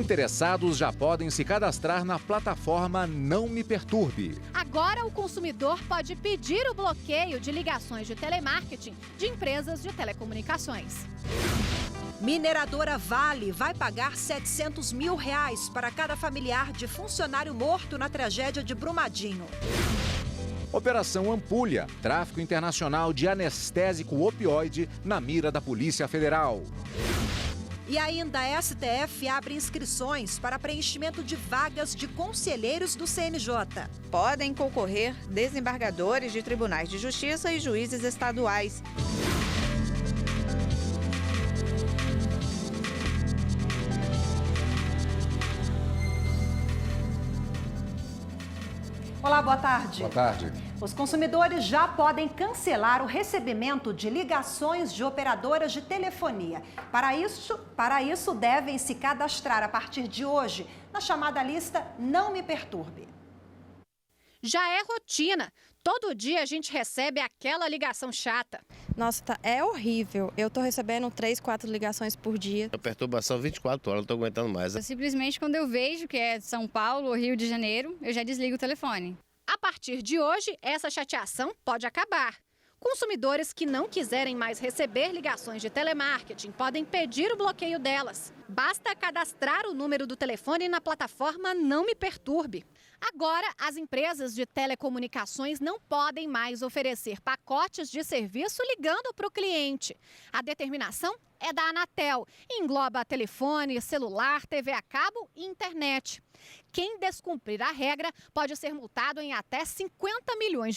Interessados já podem se cadastrar na plataforma Não Me Perturbe. Agora o consumidor pode pedir o bloqueio de ligações de telemarketing de empresas de telecomunicações. Mineradora Vale vai pagar R$700 mil para cada familiar de funcionário morto na tragédia de Brumadinho. Operação Ampulha, tráfico internacional de anestésico opioide na mira da Polícia Federal. E ainda a STF abre inscrições para preenchimento de vagas de conselheiros do CNJ. Podem concorrer desembargadores de tribunais de justiça e juízes estaduais. Olá, boa tarde. Boa tarde. Os consumidores já podem cancelar o recebimento de ligações de operadoras de telefonia. Para isso, devem se cadastrar a partir de hoje na chamada lista Não Me Perturbe. Já é rotina. Todo dia a gente recebe aquela ligação chata. Nossa, é horrível. Eu tô recebendo 3, 4 ligações por dia. A perturbação 24 horas, não tô aguentando mais. Simplesmente quando eu vejo que é de São Paulo ou Rio de Janeiro, eu já desligo o telefone. A partir de hoje, essa chateação pode acabar. Consumidores que não quiserem mais receber ligações de telemarketing podem pedir o bloqueio delas. Basta cadastrar o número do telefone na plataforma Não Me Perturbe. Agora, as empresas de telecomunicações não podem mais oferecer pacotes de serviço ligando para o cliente. A determinação é da Anatel e engloba telefone, celular, TV a cabo e internet. Quem descumprir a regra pode ser multado em até R$50 milhões.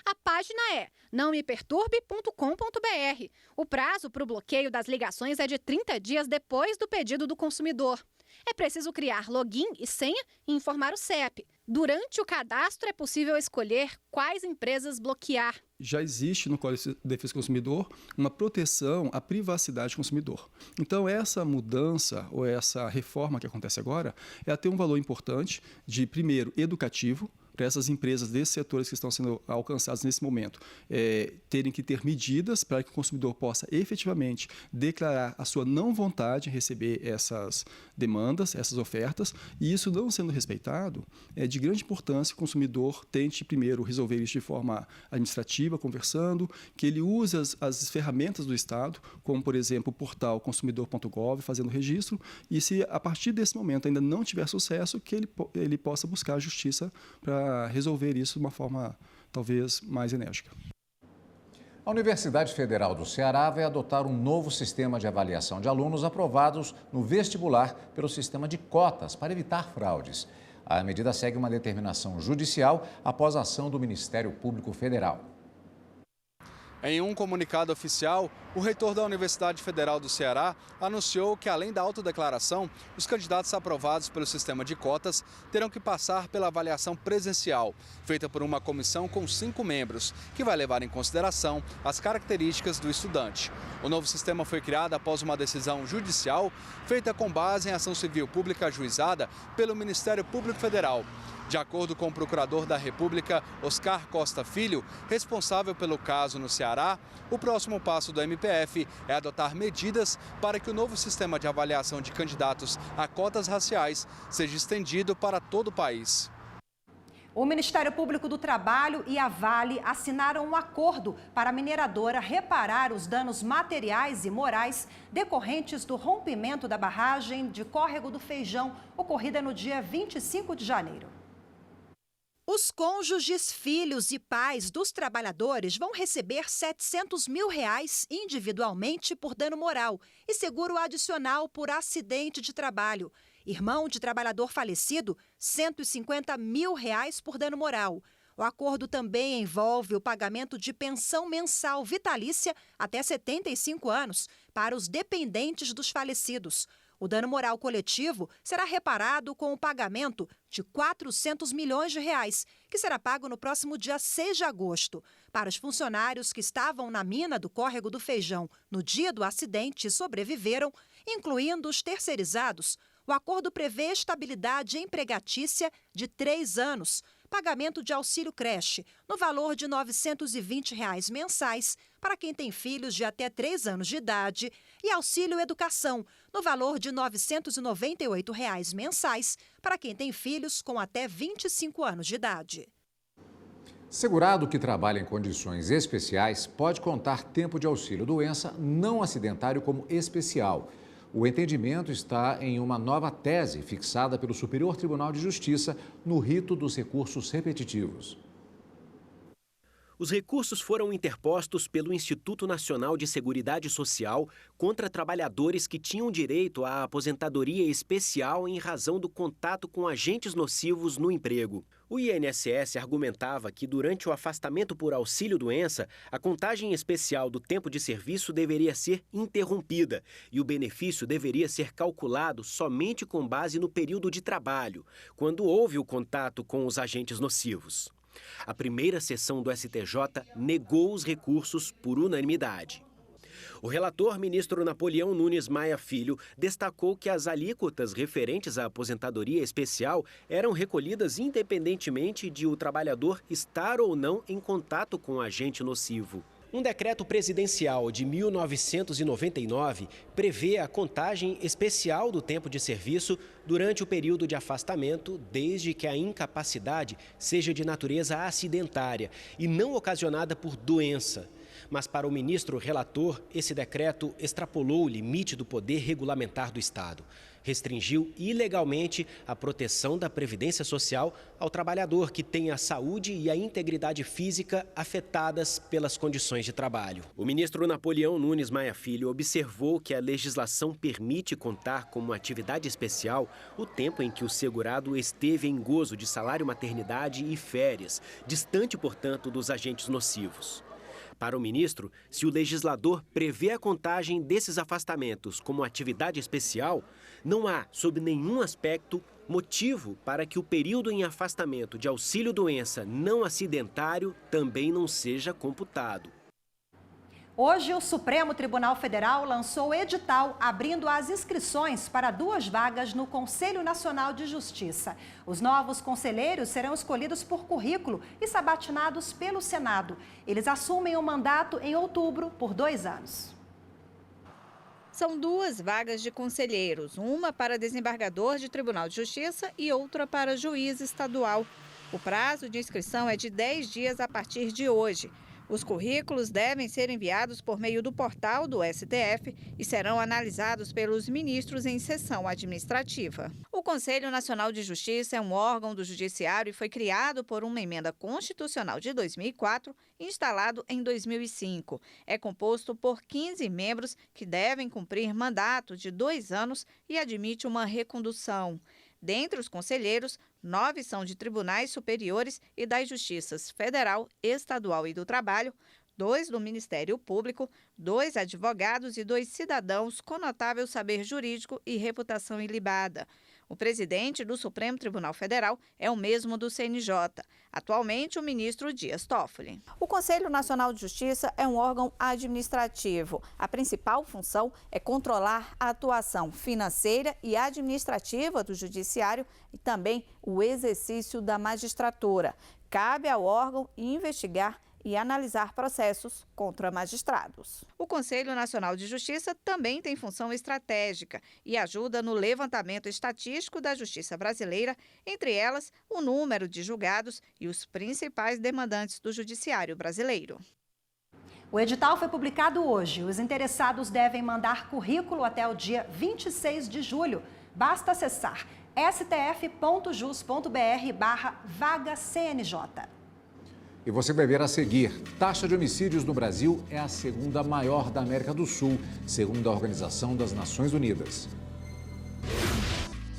A página é nãomeperturbe.com.br. O prazo para o bloqueio das ligações é de 30 dias depois do pedido do consumidor. É preciso criar login e senha e informar o CEP. Durante o cadastro é possível escolher quais empresas bloquear. Já existe no Código de Defesa do Consumidor uma proteção à privacidade do consumidor. Então, essa mudança ou essa reforma que acontece agora, ela tem um valor importante de, primeiro, educativo, para essas empresas desses setores que estão sendo alcançados nesse momento, terem que ter medidas para que o consumidor possa efetivamente declarar a sua não vontade em receber essas demandas, essas ofertas, e isso não sendo respeitado, é de grande importância que o consumidor tente primeiro resolver isso de forma administrativa, conversando, que ele use as ferramentas do Estado, como, por exemplo, o portal consumidor.gov, fazendo registro, e se a partir desse momento ainda não tiver sucesso, que ele possa buscar a justiça para resolver isso de uma forma talvez mais enérgica. A Universidade Federal do Ceará vai adotar um novo sistema de avaliação de alunos aprovados no vestibular pelo sistema de cotas para evitar fraudes. A medida segue uma determinação judicial após a ação do Ministério Público Federal. Em um comunicado oficial, o reitor da Universidade Federal do Ceará anunciou que, além da autodeclaração, os candidatos aprovados pelo sistema de cotas terão que passar pela avaliação presencial, feita por uma comissão com 5 membros, que vai levar em consideração as características do estudante. O novo sistema foi criado após uma decisão judicial feita com base em ação civil pública ajuizada pelo Ministério Público Federal. De acordo com o procurador da República, Oscar Costa Filho, responsável pelo caso no Ceará, o próximo passo do MPF é adotar medidas para que o novo sistema de avaliação de candidatos a cotas raciais seja estendido para todo o país. O Ministério Público do Trabalho e a Vale assinaram um acordo para a mineradora reparar os danos materiais e morais decorrentes do rompimento da barragem de Córrego do Feijão, ocorrida no dia 25 de janeiro. Os cônjuges, filhos e pais dos trabalhadores vão receber R$700 mil individualmente por dano moral e seguro adicional por acidente de trabalho. Irmão de trabalhador falecido, R$150 mil por dano moral. O acordo também envolve o pagamento de pensão mensal vitalícia até 75 anos para os dependentes dos falecidos. O dano moral coletivo será reparado com o pagamento de R$400 milhões, que será pago no próximo dia 6 de agosto. Para os funcionários que estavam na mina do Córrego do Feijão no dia do acidente e sobreviveram, incluindo os terceirizados, o acordo prevê estabilidade empregatícia de 3 anos. pagamento de auxílio creche, no valor de R$ 920 mensais para quem tem filhos de até 3 anos de idade, e auxílio educação, no valor de R$ 998 mensais para quem tem filhos com até 25 anos de idade. Segurado que trabalha em condições especiais pode contar tempo de auxílio-doença não acidentário como especial. O entendimento está em uma nova tese fixada pelo Superior Tribunal de Justiça no rito dos recursos repetitivos. Os recursos foram interpostos pelo Instituto Nacional de Seguridade Social contra trabalhadores que tinham direito à aposentadoria especial em razão do contato com agentes nocivos no emprego. O INSS argumentava que durante o afastamento por auxílio-doença, a contagem especial do tempo de serviço deveria ser interrompida e o benefício deveria ser calculado somente com base no período de trabalho, quando houve o contato com os agentes nocivos. A primeira sessão do STJ negou os recursos por unanimidade. O relator, ministro Napoleão Nunes Maia Filho, destacou que as alíquotas referentes à aposentadoria especial eram recolhidas independentemente de o trabalhador estar ou não em contato com o agente nocivo. Um decreto presidencial de 1999 prevê a contagem especial do tempo de serviço durante o período de afastamento, desde que a incapacidade seja de natureza acidentária e não ocasionada por doença. Mas para o ministro relator, esse decreto extrapolou o limite do poder regulamentar do Estado. Restringiu ilegalmente a proteção da Previdência Social ao trabalhador que tem a saúde e a integridade física afetadas pelas condições de trabalho. O ministro Napoleão Nunes Maia Filho observou que a legislação permite contar como atividade especial o tempo em que o segurado esteve em gozo de salário maternidade e férias, distante, portanto, dos agentes nocivos. Para o ministro, se o legislador prevê a contagem desses afastamentos como atividade especial, não há, sob nenhum aspecto, motivo para que o período em afastamento de auxílio-doença não acidentário também não seja computado. Hoje, o Supremo Tribunal Federal lançou o edital abrindo as inscrições para 2 vagas no Conselho Nacional de Justiça. Os novos conselheiros serão escolhidos por currículo e sabatinados pelo Senado. Eles assumem o mandato em outubro por 2 anos. São 2 vagas de conselheiros, uma para desembargador de Tribunal de Justiça e outra para juiz estadual. O prazo de inscrição é de 10 dias a partir de hoje. Os currículos devem ser enviados por meio do portal do STF e serão analisados pelos ministros em sessão administrativa. O Conselho Nacional de Justiça é um órgão do Judiciário e foi criado por uma emenda constitucional de 2004 e instalado em 2005. É composto por 15 membros que devem cumprir mandato de 2 anos e admite uma recondução. Dentre os conselheiros, 9 são de tribunais superiores e das justiças federal, estadual e do trabalho, 2 do Ministério Público, 2 advogados e 2 cidadãos com notável saber jurídico e reputação ilibada. O presidente do Supremo Tribunal Federal é o mesmo do CNJ, atualmente o ministro Dias Toffoli. O Conselho Nacional de Justiça é um órgão administrativo. A principal função é controlar a atuação financeira e administrativa do judiciário e também o exercício da magistratura. Cabe ao órgão investigar e analisar processos contra magistrados. O Conselho Nacional de Justiça também tem função estratégica e ajuda no levantamento estatístico da justiça brasileira, entre elas o número de julgados e os principais demandantes do judiciário brasileiro. O edital foi publicado hoje. Os interessados devem mandar currículo até o dia 26 de julho. Basta acessar stf.jus.br/vaga-CNJ. E você vai ver a seguir, taxa de homicídios no Brasil é a 2ª maior da América do Sul, segundo a Organização das Nações Unidas.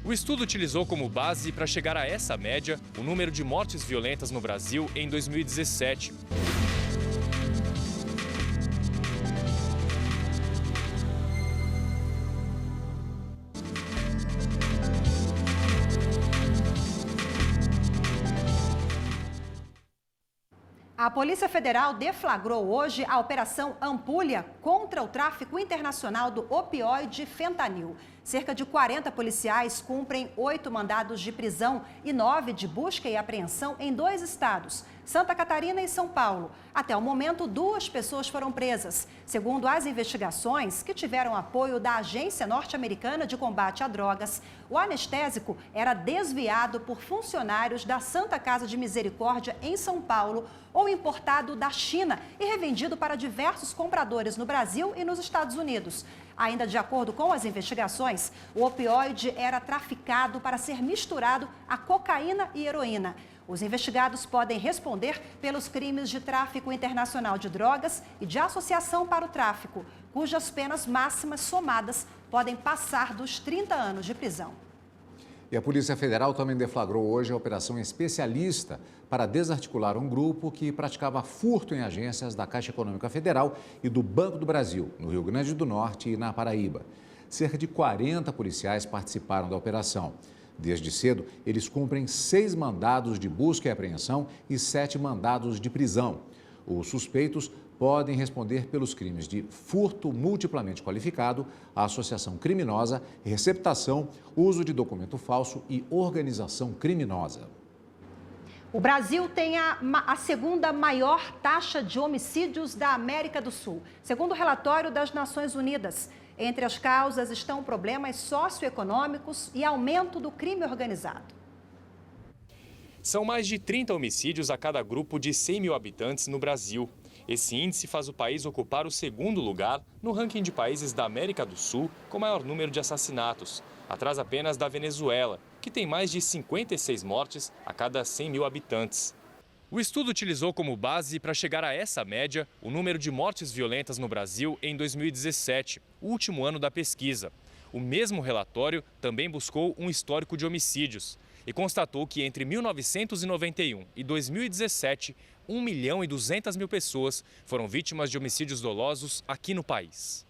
O estudo utilizou como base para chegar a essa média o número de mortes violentas no Brasil em 2017. A Polícia Federal deflagrou hoje a Operação Ampulha contra o tráfico internacional do opioide fentanil. Cerca de 40 policiais cumprem 8 mandados de prisão e 9 de busca e apreensão em 2 estados, Santa Catarina e São Paulo. Até o momento, 2 pessoas foram presas. Segundo as investigações, que tiveram apoio da Agência Norte-Americana de Combate a Drogas, o anestésico era desviado por funcionários da Santa Casa de Misericórdia em São Paulo ou importado da China e revendido para diversos compradores no Brasil e nos Estados Unidos. Ainda de acordo com as investigações, o opioide era traficado para ser misturado a cocaína e heroína. Os investigados podem responder pelos crimes de tráfico internacional de drogas e de associação para o tráfico, cujas penas máximas somadas podem passar dos 30 anos de prisão. E a Polícia Federal também deflagrou hoje a Operação Especialista para desarticular um grupo que praticava furto em agências da Caixa Econômica Federal e do Banco do Brasil, no Rio Grande do Norte e na Paraíba. Cerca de 40 policiais participaram da operação. Desde cedo, eles cumprem 6 mandados de busca e apreensão e 7 mandados de prisão. Os suspeitos podem responder pelos crimes de furto multiplamente qualificado, associação criminosa, receptação, uso de documento falso e organização criminosa. O Brasil tem a segunda maior taxa de homicídios da América do Sul, segundo o relatório das Nações Unidas. Entre as causas estão problemas socioeconômicos e aumento do crime organizado. São mais de 30 homicídios a cada grupo de 100 mil habitantes no Brasil. Esse índice faz o país ocupar o segundo lugar no ranking de países da América do Sul com maior número de assassinatos, atrás apenas da Venezuela, que tem mais de 56 mortes a cada 100 mil habitantes. O estudo utilizou como base para chegar a essa média o número de mortes violentas no Brasil em 2017, o último ano da pesquisa. O mesmo relatório também buscou um histórico de homicídios e constatou que entre 1991 e 2017, 1.200.000 pessoas foram vítimas de homicídios dolosos aqui no país.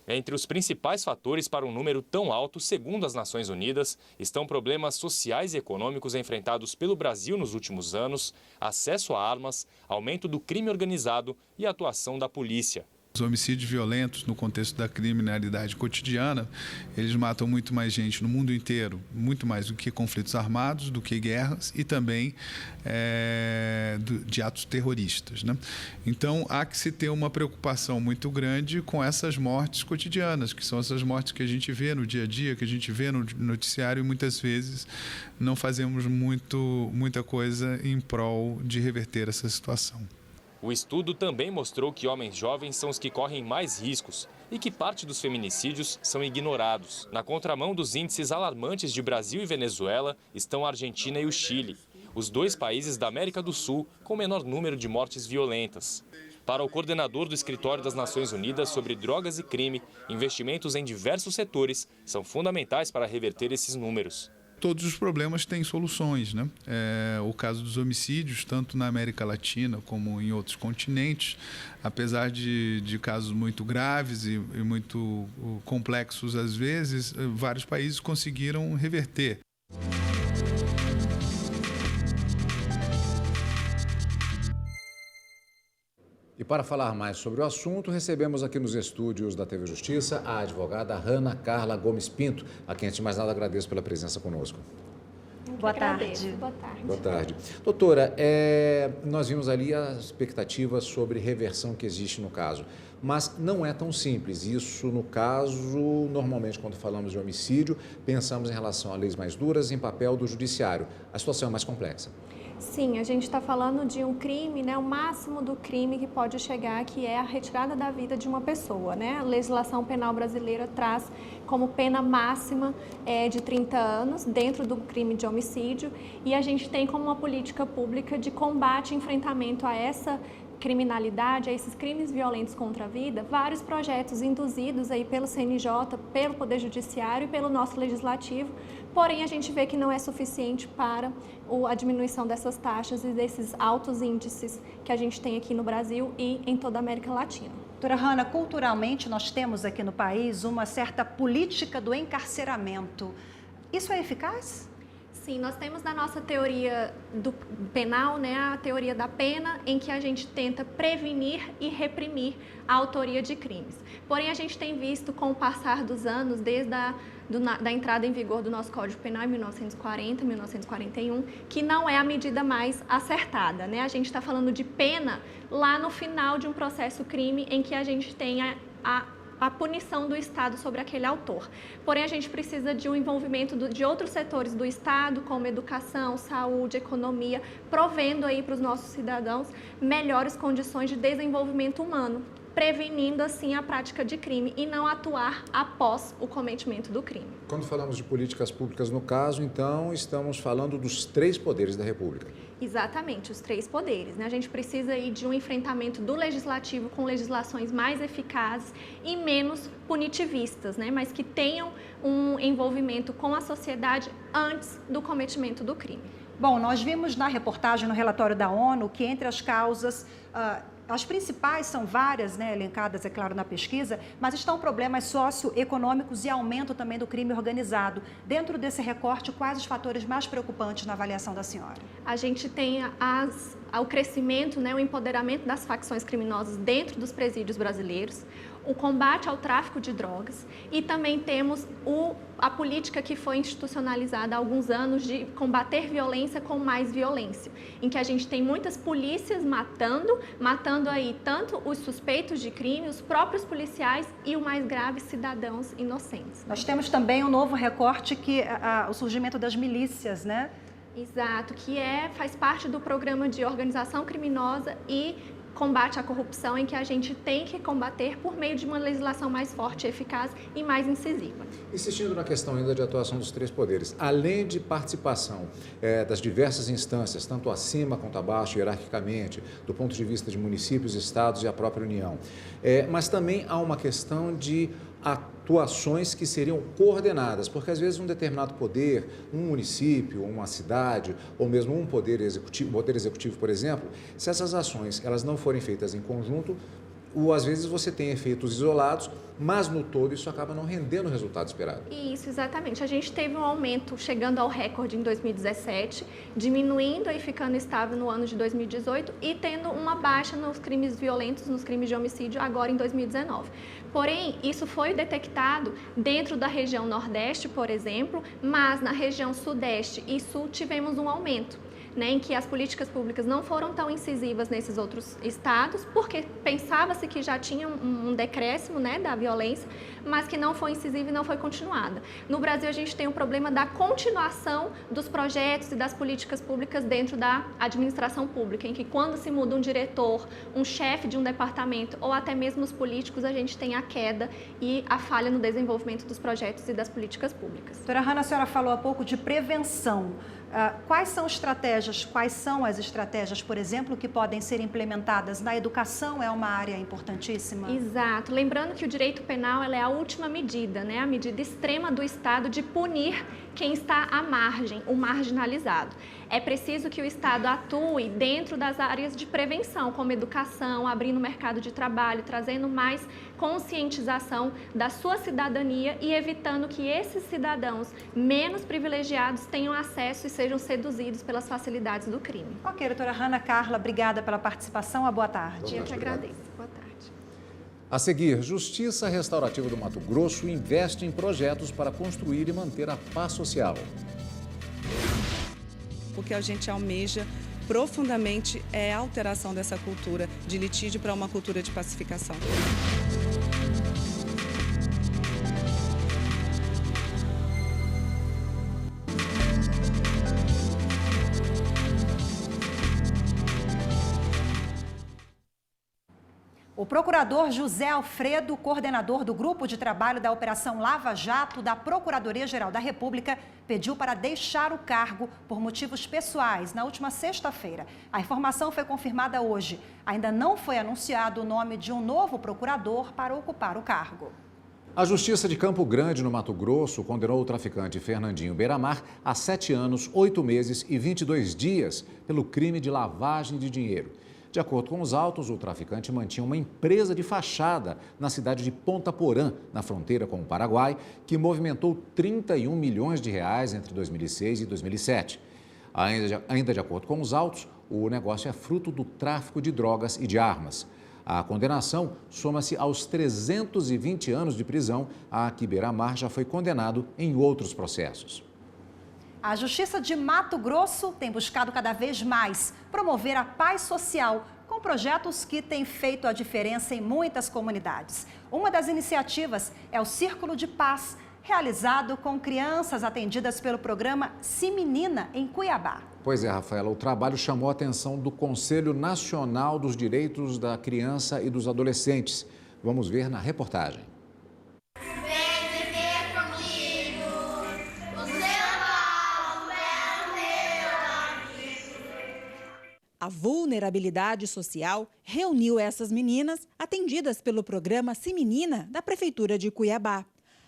Entre os principais fatores para um número tão alto, segundo as Nações Unidas, estão problemas sociais e econômicos enfrentados pelo Brasil nos últimos anos, acesso a armas, aumento do crime organizado e atuação da polícia. Os homicídios violentos, no contexto da criminalidade cotidiana, eles matam muito mais gente no mundo inteiro, muito mais do que conflitos armados, do que guerras e também de atos terroristas, né? Então, há que se ter uma preocupação muito grande com essas mortes cotidianas, que são essas mortes que a gente vê no dia a dia, que a gente vê no noticiário e muitas vezes não fazemos muita coisa em prol de reverter essa situação. O estudo também mostrou que homens jovens são os que correm mais riscos e que parte dos feminicídios são ignorados. Na contramão dos índices alarmantes de Brasil e Venezuela estão a Argentina e o Chile, os 2 países da América do Sul com menor número de mortes violentas. Para o coordenador do Escritório das Nações Unidas sobre Drogas e Crime, investimentos em diversos setores são fundamentais para reverter esses números. Todos os problemas têm soluções, né? O caso dos homicídios, tanto na América Latina como em outros continentes, apesar de casos muito graves e muito complexos às vezes, vários países conseguiram reverter. E para falar mais sobre o assunto, recebemos aqui nos estúdios da TV Justiça a advogada Ana Carla Gomes Pinto, a quem, antes de mais nada, agradeço pela presença conosco. Boa tarde. Boa tarde. Boa tarde. Doutora, nós vimos ali as expectativas sobre reversão que existe no caso, mas não é tão simples. Isso, no caso, normalmente, quando falamos de homicídio, pensamos em relação a leis mais duras em papel do judiciário. A situação é mais complexa. Sim, a gente está falando de um crime, né, o máximo do crime que pode chegar, que é a retirada da vida de uma pessoa, né? A legislação penal brasileira traz como pena máxima de 30 anos dentro do crime de homicídio e a gente tem como uma política pública de combate e enfrentamento a essa criminalidade, a esses crimes violentos contra a vida, vários projetos induzidos aí pelo CNJ, pelo Poder Judiciário e pelo nosso Legislativo, porém a gente vê que não é suficiente para a diminuição dessas taxas e desses altos índices que a gente tem aqui no Brasil e em toda a América Latina. Doutora Hanna, culturalmente nós temos aqui no país uma certa política do encarceramento. Isso é eficaz? Sim, nós temos na nossa teoria do penal, né, a teoria da pena, em que a gente tenta prevenir e reprimir a autoria de crimes. Porém, a gente tem visto com o passar dos anos, desde a da entrada em vigor do nosso Código Penal em 1940, 1941, que não é a medida mais acertada, né? A gente está falando de pena lá no final de um processo crime em que a gente tem a punição do Estado sobre aquele autor. Porém, a gente precisa de um envolvimento de outros setores do Estado, como educação, saúde, economia, provendo aí para os nossos cidadãos melhores condições de desenvolvimento humano, prevenindo assim a prática de crime e não atuar após o cometimento do crime. Quando falamos de políticas públicas no caso, então estamos falando dos 3 poderes da República. Exatamente, os 3 poderes, né? A gente precisa aí de um enfrentamento do legislativo com legislações mais eficazes e menos punitivistas, né? Mas que tenham um envolvimento com a sociedade antes do cometimento do crime. Bom, nós vimos na reportagem, no relatório da ONU, que entre as causas, as principais são várias, né, elencadas, é claro, na pesquisa, mas estão problemas socioeconômicos e aumento também do crime organizado. Dentro desse recorte, quais os fatores mais preocupantes na avaliação da senhora? A gente tem o crescimento, né, o empoderamento das facções criminosas dentro dos presídios brasileiros, o combate ao tráfico de drogas e também temos a política que foi institucionalizada há alguns anos de combater violência com mais violência, em que a gente tem muitas polícias matando aí tanto os suspeitos de crime, os próprios policiais e o mais grave, cidadãos inocentes. Nós temos também um novo recorte que o surgimento das milícias, né? Exato, que faz parte do programa de organização criminosa e combate à corrupção, em que a gente tem que combater por meio de uma legislação mais forte, eficaz e mais incisiva. Insistindo na questão ainda de atuação dos 3 poderes, além de participação das diversas instâncias, tanto acima quanto abaixo, hierarquicamente, do ponto de vista de municípios, estados e a própria União, mas também há uma questão de atuações que seriam coordenadas, porque às vezes um determinado poder, um município, uma cidade, ou mesmo um poder executivo, por exemplo, se essas ações elas não forem feitas em conjunto, às vezes você tem efeitos isolados, mas no todo isso acaba não rendendo o resultado esperado. Isso, exatamente. A gente teve um aumento chegando ao recorde em 2017, diminuindo e ficando estável no ano de 2018 e tendo uma baixa nos crimes violentos, nos crimes de homicídio agora em 2019. Porém, isso foi detectado dentro da região Nordeste, por exemplo, mas na região Sudeste e Sul tivemos um aumento, né, em que as políticas públicas não foram tão incisivas nesses outros estados, porque pensava-se que já tinha um decréscimo, né, da violência, mas que não foi incisiva e não foi continuada. No Brasil, a gente tem o problema da continuação dos projetos e das políticas públicas dentro da administração pública, em que quando se muda um diretor, um chefe de um departamento ou até mesmo os políticos, a gente tem a queda e a falha no desenvolvimento dos projetos e das políticas públicas. Doutora Hanna, a senhora falou há pouco de prevenção. Quais são as estratégias, por exemplo, que podem ser implementadas? Na educação é uma área importantíssima? Exato. Lembrando que o direito penal é a última medida, né? A medida extrema do Estado de punir quem está à margem, o marginalizado. É preciso que o Estado atue dentro das áreas de prevenção, como educação, abrindo o mercado de trabalho, trazendo mais conscientização da sua cidadania e evitando que esses cidadãos menos privilegiados tenham acesso e sejam seduzidos pelas facilidades do crime. Ok, doutora Hanna Carla, obrigada pela participação. Boa tarde. Eu que agradeço. Boa tarde. A seguir, Justiça Restaurativa do Mato Grosso investe em projetos para construir e manter a paz social. O que a gente almeja profundamente é a alteração dessa cultura de litígio para uma cultura de pacificação. O procurador José Alfredo, coordenador do Grupo de Trabalho da Operação Lava Jato da Procuradoria-Geral da República, pediu para deixar o cargo por motivos pessoais na última sexta-feira. A informação foi confirmada hoje. Ainda não foi anunciado o nome de um novo procurador para ocupar o cargo. A Justiça de Campo Grande, no Mato Grosso, condenou o traficante Fernandinho Beiramar a 7 anos, 8 meses e 22 dias pelo crime de lavagem de dinheiro. De acordo com os autos, o traficante mantinha uma empresa de fachada na cidade de Ponta Porã, na fronteira com o Paraguai, que movimentou 31 milhões de reais entre 2006 e 2007. Ainda de acordo com os autos, o negócio é fruto do tráfico de drogas e de armas. A condenação soma-se aos 320 anos de prisão a que Beiramar já foi condenado em outros processos. A Justiça de Mato Grosso tem buscado cada vez mais promover a paz social com projetos que têm feito a diferença em muitas comunidades. Uma das iniciativas é o Círculo de Paz, realizado com crianças atendidas pelo programa Simenina, em Cuiabá. Pois é, Rafaela, o trabalho chamou a atenção do Conselho Nacional dos Direitos da Criança e dos Adolescentes. Vamos ver na reportagem. A vulnerabilidade social reuniu essas meninas atendidas pelo programa Simenina da Prefeitura de Cuiabá.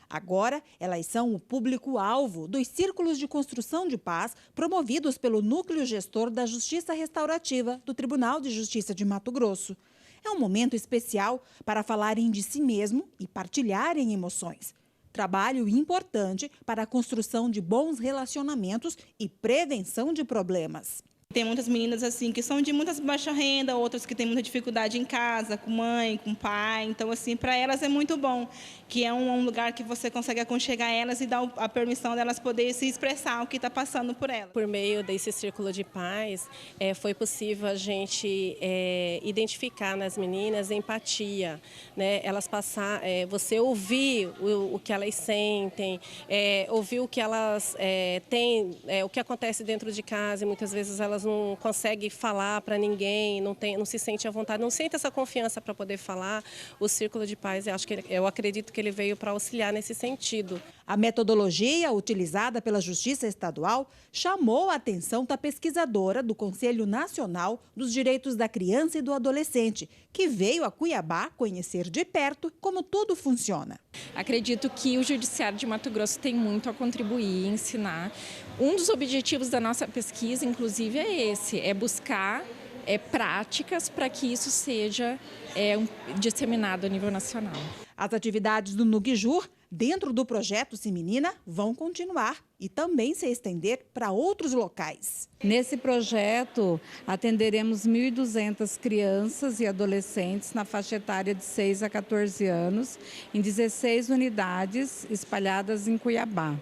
Agora, elas são o público-alvo dos círculos de construção de paz promovidos pelo Núcleo Gestor da Justiça Restaurativa do Tribunal de Justiça de Mato Grosso. É um momento especial para falarem de si mesmo e partilharem emoções. Trabalho importante para a construção de bons relacionamentos e prevenção de problemas. Tem muitas meninas assim que são de muitas baixa renda, outras que têm muita dificuldade em casa, com mãe, com pai. Então, assim, para elas é muito bom, que é um lugar que você consegue aconchegar elas e dar a permissão delas poderem se expressar o que está passando por elas. Por meio desse círculo de paz, foi possível a gente identificar nas meninas empatia, né? Elas passar, você ouvir o que elas sentem, ouvir o que elas têm, o que acontece dentro de casa, e muitas vezes elas não conseguem falar para ninguém, não se sente à vontade, não sente essa confiança para poder falar. O Círculo de Paz, eu acredito que ele veio para auxiliar nesse sentido. A metodologia utilizada pela Justiça Estadual chamou a atenção da pesquisadora do Conselho Nacional dos Direitos da Criança e do Adolescente, que veio a Cuiabá conhecer de perto como tudo funciona. Acredito que o Judiciário de Mato Grosso tem muito a contribuir e ensinar. Um dos objetivos da nossa pesquisa, inclusive, é esse, é buscar práticas para que isso seja disseminado a nível nacional. As atividades do NUGJUR, dentro do projeto Simenina, vão continuar e também se estender para outros locais. Nesse projeto, atenderemos 1.200 crianças e adolescentes na faixa etária de 6 a 14 anos, em 16 unidades espalhadas em Cuiabá.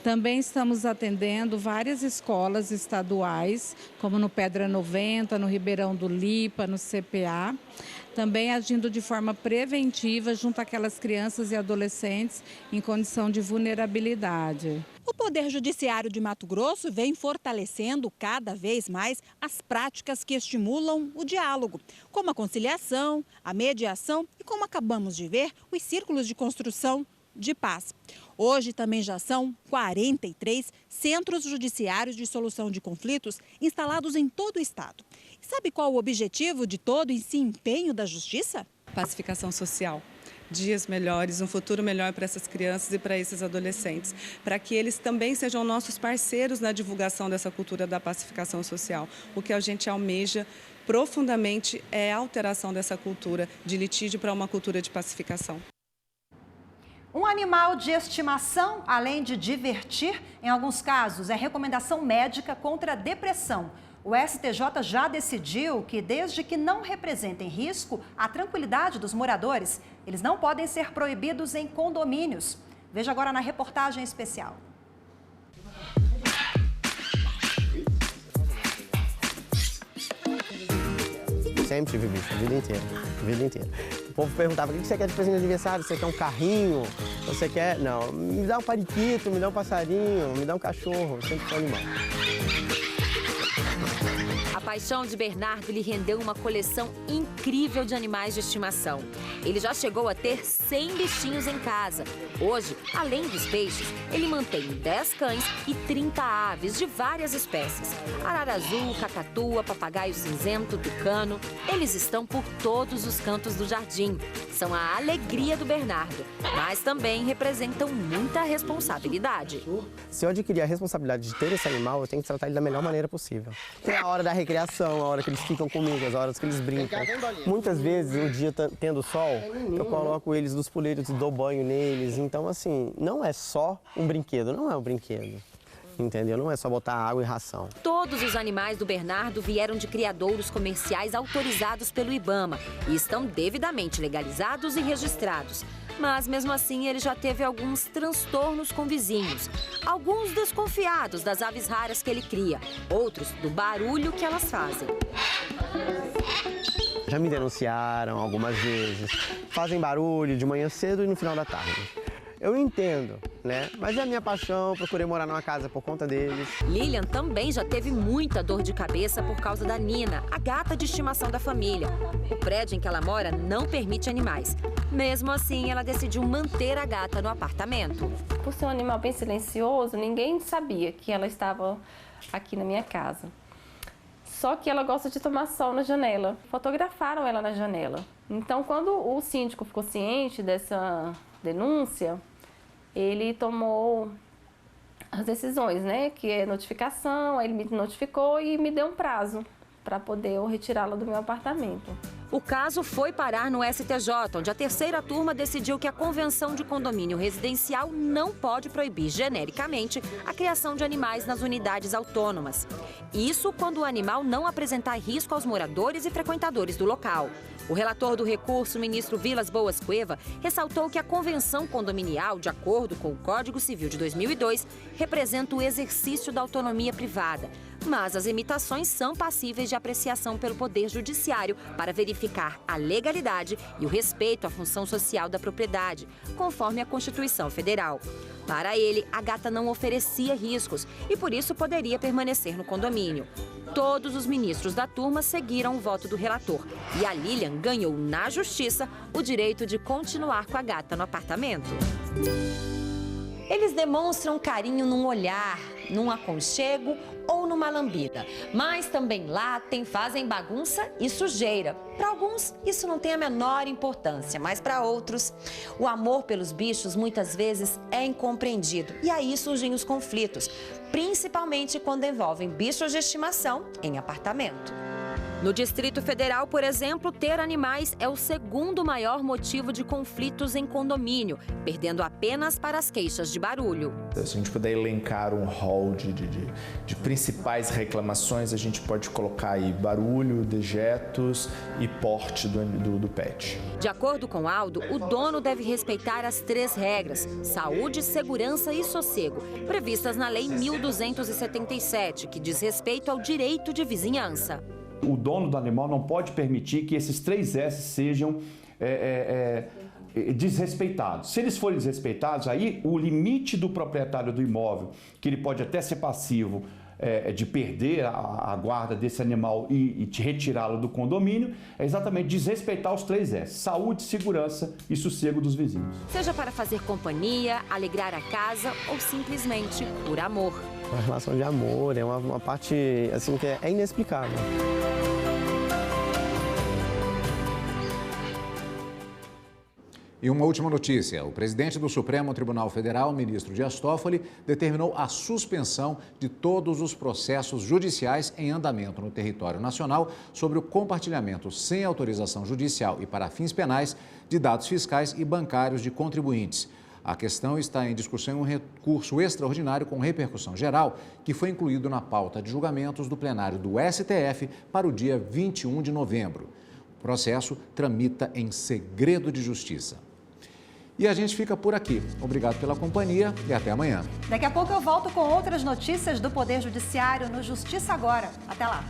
Também estamos atendendo várias escolas estaduais, como no Pedra 90, no Ribeirão do Lipa, no CPA. Também agindo de forma preventiva junto àquelas crianças e adolescentes em condição de vulnerabilidade. O Poder Judiciário de Mato Grosso vem fortalecendo cada vez mais as práticas que estimulam o diálogo, como a conciliação, a mediação e, como acabamos de ver, os círculos de construção de paz. Hoje também já são 43 centros judiciários de solução de conflitos instalados em todo o estado. E sabe qual o objetivo de todo esse empenho da justiça? Pacificação social. Dias melhores, um futuro melhor para essas crianças e para esses adolescentes, para que eles também sejam nossos parceiros na divulgação dessa cultura da pacificação social. O que a gente almeja profundamente é a alteração dessa cultura de litígio para uma cultura de pacificação. Um animal de estimação, além de divertir, em alguns casos, é recomendação médica contra a depressão. O STJ já decidiu que, desde que não representem risco à tranquilidade dos moradores, eles não podem ser proibidos em condomínios. Veja agora na reportagem especial. Sempre vivi, a vida inteira. O povo perguntava, o que você quer de presente de aniversário? Você quer um carrinho? Você quer... Não, me dá um periquito, me dá um passarinho, me dá um cachorro, sempre foi animal. A paixão de Bernardo lhe rendeu uma coleção incrível de animais de estimação. Ele já chegou a ter 100 bichinhos em casa. Hoje, além dos peixes, ele mantém 10 cães e 30 aves de várias espécies. Arara azul, cacatua, papagaio cinzento, tucano. Eles estão por todos os cantos do jardim. São a alegria do Bernardo, mas também representam muita responsabilidade. Se eu adquirir a responsabilidade de ter esse animal, eu tenho que tratar ele da melhor maneira possível. Tem a hora da recreação, a hora que eles ficam comigo, as horas que eles brincam. Muitas vezes, no dia tendo sol, eu coloco eles nos puleiros e dou banho neles. Então, assim, não é só um brinquedo, não é um brinquedo. entendeu? Não é só botar água e ração. Todos os animais do Bernardo vieram de criadouros comerciais autorizados pelo IBAMA e estão devidamente legalizados e registrados. Mas, mesmo assim, ele já teve alguns transtornos com vizinhos. Alguns desconfiados das aves raras que ele cria, outros do barulho que elas fazem. Já me denunciaram algumas vezes. Fazem barulho de manhã cedo e no final da tarde. Eu entendo, né? Mas é a minha paixão, procurei morar numa casa por conta deles. Lilian também já teve muita dor de cabeça por causa da Nina, a gata de estimação da família. O prédio em que ela mora não permite animais. Mesmo assim, ela decidiu manter a gata no apartamento. Por ser um animal bem silencioso, ninguém sabia que ela estava aqui na minha casa. Só que ela gosta de tomar sol na janela. Fotografaram ela na janela. Então, quando o síndico ficou ciente dessa denúncia, ele tomou as decisões, né? Que é notificação, aí ele me notificou e me deu um prazo para poder eu retirá-la do meu apartamento. O caso foi parar no STJ, onde a terceira turma decidiu que a Convenção de Condomínio Residencial não pode proibir genericamente a criação de animais nas unidades autônomas. Isso quando o animal não apresentar risco aos moradores e frequentadores do local. O relator do recurso, ministro Vilas Boas Cueva, ressaltou que a convenção condominial, de acordo com o Código Civil de 2002, representa o exercício da autonomia privada. Mas as imitações são passíveis de apreciação pelo Poder Judiciário para verificar a legalidade e o respeito à função social da propriedade, conforme a Constituição Federal. Para ele, a gata não oferecia riscos e, por isso, poderia permanecer no condomínio. Todos os ministros da turma seguiram o voto do relator e a Lilian ganhou na justiça o direito de continuar com a gata no apartamento. Eles demonstram carinho num olhar, num aconchego ou numa lambida. Mas também latem, fazem bagunça e sujeira. Para alguns, isso não tem a menor importância, mas para outros, o amor pelos bichos muitas vezes é incompreendido. E aí surgem os conflitos, principalmente quando envolvem bichos de estimação em apartamento. No Distrito Federal, por exemplo, ter animais é o segundo maior motivo de conflitos em condomínio, perdendo apenas para as queixas de barulho. Se a gente puder elencar um rol de principais reclamações, a gente pode colocar aí barulho, dejetos e porte do pet. De acordo com Aldo, o dono deve respeitar as 3 regras: saúde, segurança e sossego, previstas na Lei 1277, que diz respeito ao direito de vizinhança. O dono do animal não pode permitir que esses 3 S sejam desrespeitados. Se eles forem desrespeitados, aí o limite do proprietário do imóvel, que ele pode até ser passivo de perder a guarda desse animal e retirá-lo do condomínio, é exatamente desrespeitar os 3 S: saúde, segurança e sossego dos vizinhos. Seja para fazer companhia, alegrar a casa ou simplesmente por amor. Uma relação de amor, é uma parte assim que é inexplicável. E uma última notícia: o presidente do Supremo Tribunal Federal, ministro Dias Toffoli, determinou a suspensão de todos os processos judiciais em andamento no território nacional sobre o compartilhamento sem autorização judicial e para fins penais de dados fiscais e bancários de contribuintes. A questão está em discussão em um recurso extraordinário com repercussão geral, que foi incluído na pauta de julgamentos do plenário do STF para o dia 21 de novembro. O processo tramita em segredo de justiça. E a gente fica por aqui. Obrigado pela companhia e até amanhã. Daqui a pouco eu volto com outras notícias do Poder Judiciário no Justiça Agora. Até lá.